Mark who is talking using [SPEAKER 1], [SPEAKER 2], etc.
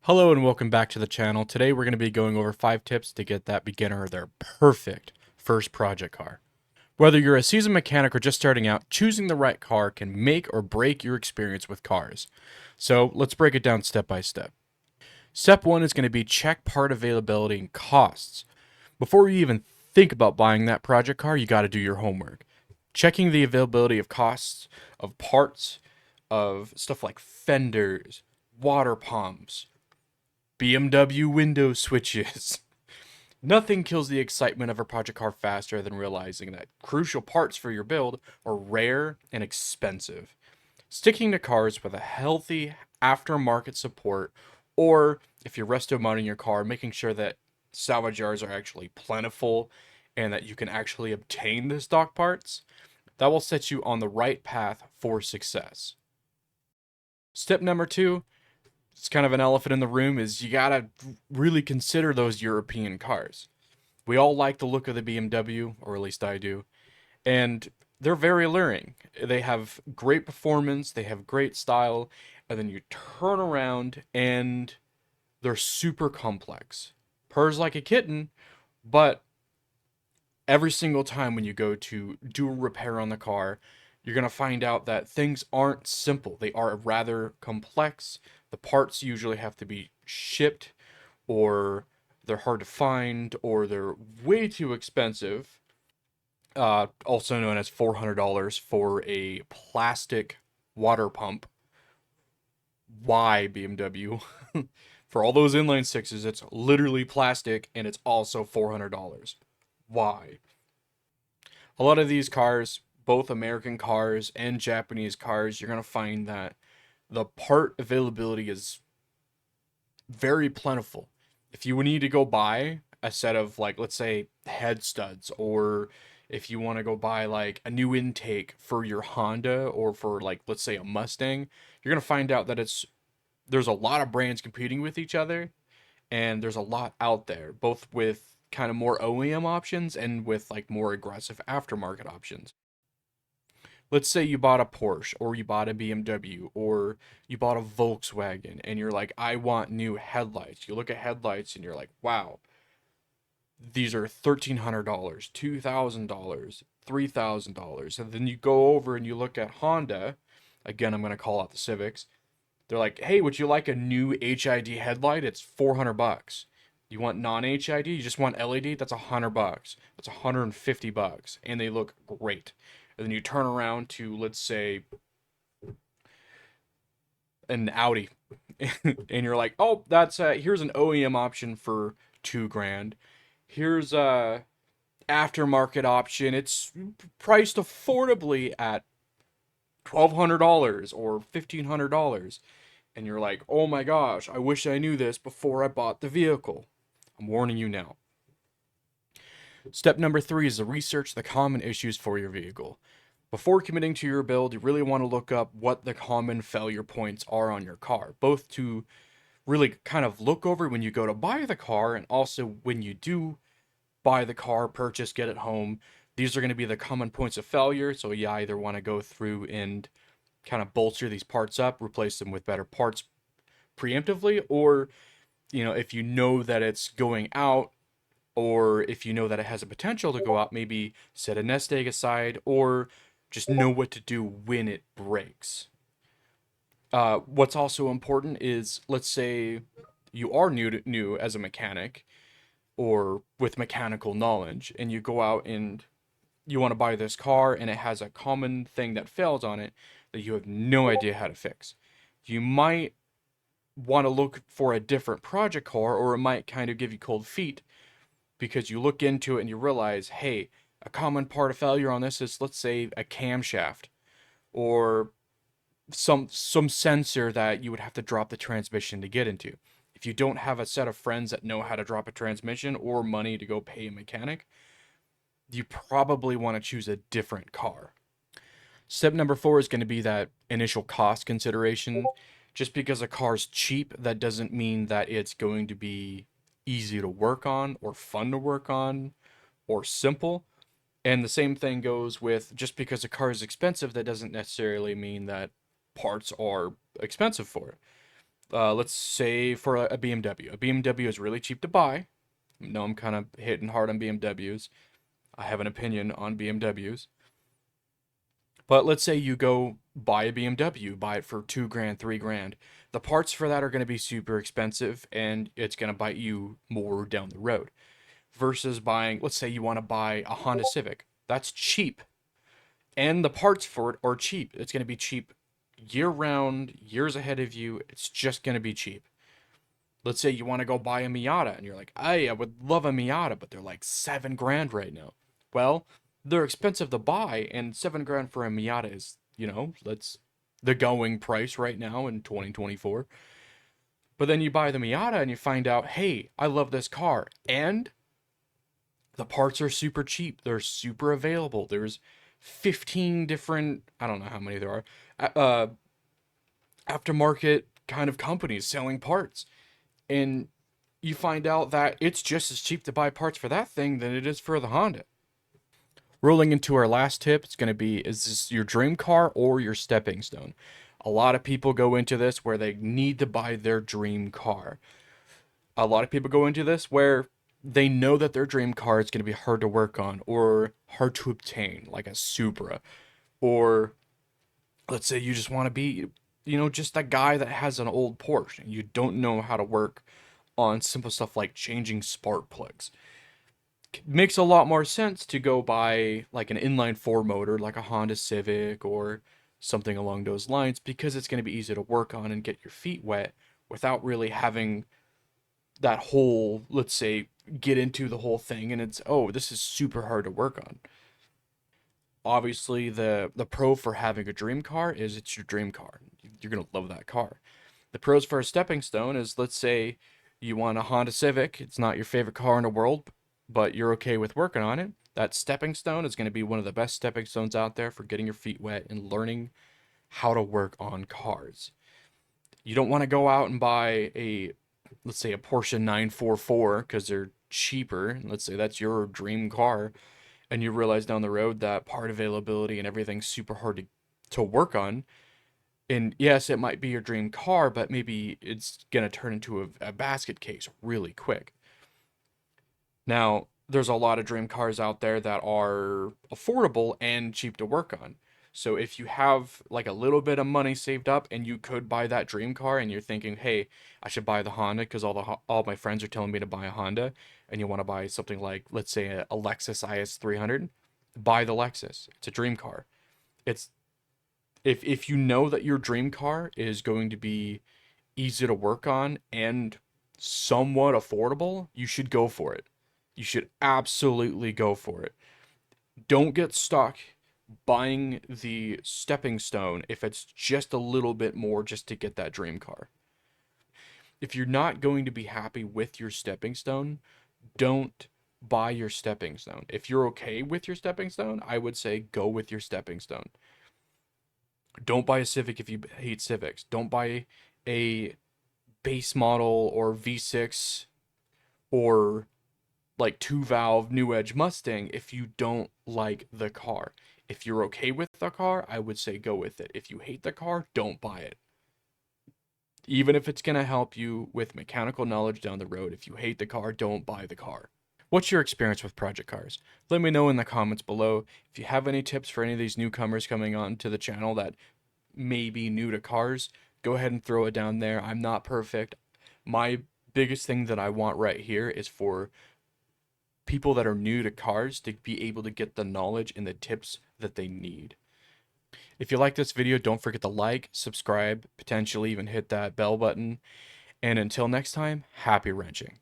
[SPEAKER 1] Hello and welcome back to the channel. Today we're going to be going over 5 tips to get that beginner their perfect first project car. Whether you're a seasoned mechanic or just starting out, choosing the right car can make or break your experience with cars. So let's break it down step by step. Step 1 is going to be check part availability and costs. Before you even think about buying that project car, you got to do your homework. Checking the availability of costs, of parts, of stuff like fenders, water pumps, BMW window switches. Nothing kills the excitement of a project car faster than realizing that crucial parts for your build are rare and expensive. Sticking to cars with a healthy aftermarket support, or if you're resto mounting your car, making sure that salvage yards are actually plentiful and that you can actually obtain the stock parts, that will set you on the right path for success. Step number 2, it's kind of an elephant in the room, is you gotta really consider those European cars. We all like the look of the BMW, or at least I do, and they're very alluring. They have great performance, they have great style, and then you turn around and they're super complex. Purrs like a kitten, but every single time when you go to do a repair on the car, you're going to find out that things aren't simple. They are rather complex. The parts usually have to be shipped, or they're hard to find, or they're way too expensive. Also known as $400 for a plastic water pump. Why, BMW? For all those inline sixes, it's literally plastic and it's also $400. Why? A lot of these cars, both American cars and Japanese cars, you're going to find that the part availability is very plentiful. If you need to go buy a set of, like, let's say head studs, or if you want to go buy like a new intake for your Honda, or for, like, let's say a Mustang, you're going to find out that there's a lot of brands competing with each other, and there's a lot out there, both with kind of more OEM options and with like more aggressive aftermarket options. Let's say you bought a Porsche, or you bought a BMW, or you bought a Volkswagen, and you're like, I want new headlights. You look at headlights and you're like, wow, these are $1,300, $2,000, $3,000. And then you go over and you look at Honda. Again, I'm going to call out the Civics. They're like, hey, would you like a new HID headlight? It's $400. You want non-HID? You just want LED? That's $100. That's $150, and they look great. And then you turn around to, let's say, an Audi, and you're like, oh, that's here's an OEM option for 2 grand. Here's a aftermarket option. It's priced affordably at $1,200 or $1,500. And you're like, oh my gosh, I wish I knew this before I bought the vehicle. I'm warning you now. Step number 3 is to research the common issues for your vehicle. Before committing to your build, you really want to look up what the common failure points are on your car, both to really kind of look over when you go to buy the car, and also when you do buy the car, purchase, get it home. These are going to be the common points of failure, so you either want to go through and kind of bolster these parts up, replace them with better parts preemptively, or if you know that it's going out, or if you know that it has a potential to go out, maybe set a nest egg aside, or just know what to do when it breaks. What's also important is, let's say you are new as a mechanic, or with mechanical knowledge, and you go out and you want to buy this car, and it has a common thing that fails on it that you have no idea how to fix. You might want to look for a different project car, or it might kind of give you cold feet because you look into it and you realize, hey, a common part of failure on this is, let's say, a camshaft, or some sensor that you would have to drop the transmission to get into. If you don't have a set of friends that know how to drop a transmission, or money to go pay a mechanic, you probably want to choose a different car. Step number 4 is going to be that initial cost consideration. Just because a car's cheap, that doesn't mean that it's going to be easy to work on, or fun to work on, or simple. And the same thing goes with, just because a car is expensive, that doesn't necessarily mean that parts are expensive for it. Let's say for a BMW. A BMW is really cheap to buy. No, I'm kind of hitting hard on BMWs. I have an opinion on BMWs. But let's say you go buy a BMW, buy it for 2 grand, 3 grand. The parts for that are going to be super expensive and it's going to bite you more down the road. Versus buying, let's say you want to buy a Honda Civic. That's cheap. And the parts for it are cheap. It's going to be cheap year round, years ahead of you. It's just going to be cheap. Let's say you want to go buy a Miata and you're like, hey, I would love a Miata, but they're like 7 grand right now. Well, they're expensive to buy, and 7 grand for a Miata is, that's the going price right now in 2024. But then you buy the Miata and you find out, hey, I love this car. And the parts are super cheap. They're super available. There's 15 different, I don't know how many there are, aftermarket kind of companies selling parts. And you find out that it's just as cheap to buy parts for that thing than it is for the Honda. Rolling into our last tip, it's going to be, is this your dream car or your stepping stone? A lot of people go into this where they need to buy their dream car. A lot of people go into this where they know that their dream car is going to be hard to work on or hard to obtain, like a Supra. Or let's say you just want to be, just that guy that has an old Porsche and you don't know how to work on simple stuff like changing spark plugs. Makes a lot more sense to go buy like an inline four motor like a Honda Civic or something along those lines because it's going to be easy to work on and get your feet wet without really having that whole, let's say, get into the whole thing and it's, oh, this is super hard to work on. Obviously, the pro for having a dream car is it's your dream car. You're going to love that car. The pros for a stepping stone is, let's say you want a Honda Civic. It's not your favorite car in the world, but you're okay with working on it. That stepping stone is going to be one of the best stepping stones out there for getting your feet wet and learning how to work on cars. You don't want to go out and buy let's say a Porsche 944 because they're cheaper. Let's say that's your dream car, and you realize down the road that part availability and everything's super hard to work on. And yes, it might be your dream car, but maybe it's gonna turn into a basket case really quick. Now, there's a lot of dream cars out there that are affordable and cheap to work on. So if you have like a little bit of money saved up and you could buy that dream car and you're thinking, "Hey, I should buy the Honda because all my friends are telling me to buy a Honda," and you want to buy something like, let's say a Lexus IS 300, buy the Lexus. It's a dream car. It's if you know that your dream car is going to be easy to work on and somewhat affordable, you should go for it. You should absolutely go for it. Don't get stuck buying the stepping stone if it's just a little bit more just to get that dream car. If you're not going to be happy with your stepping stone, don't buy your stepping stone. If you're okay with your stepping stone, I would say go with your stepping stone. Don't buy a Civic if you hate Civics. Don't buy a base model or V6 or like 2 valve new edge Mustang if you don't like the car. If you're okay with the car, I would say go with it. If you hate the car, don't buy it. Even if it's going to help you with mechanical knowledge down the road, if you hate the car, don't buy the car. What's your experience with project cars? Let me know in the comments below. If you have any tips for any of these newcomers coming on to the channel that may be new to cars, go ahead and throw it down there. I'm not perfect. My biggest thing that I want right here is for people that are new to cars to be able to get the knowledge and the tips that they need. If you like this video, don't forget to like, subscribe, potentially even hit that bell button. And until next time, happy wrenching.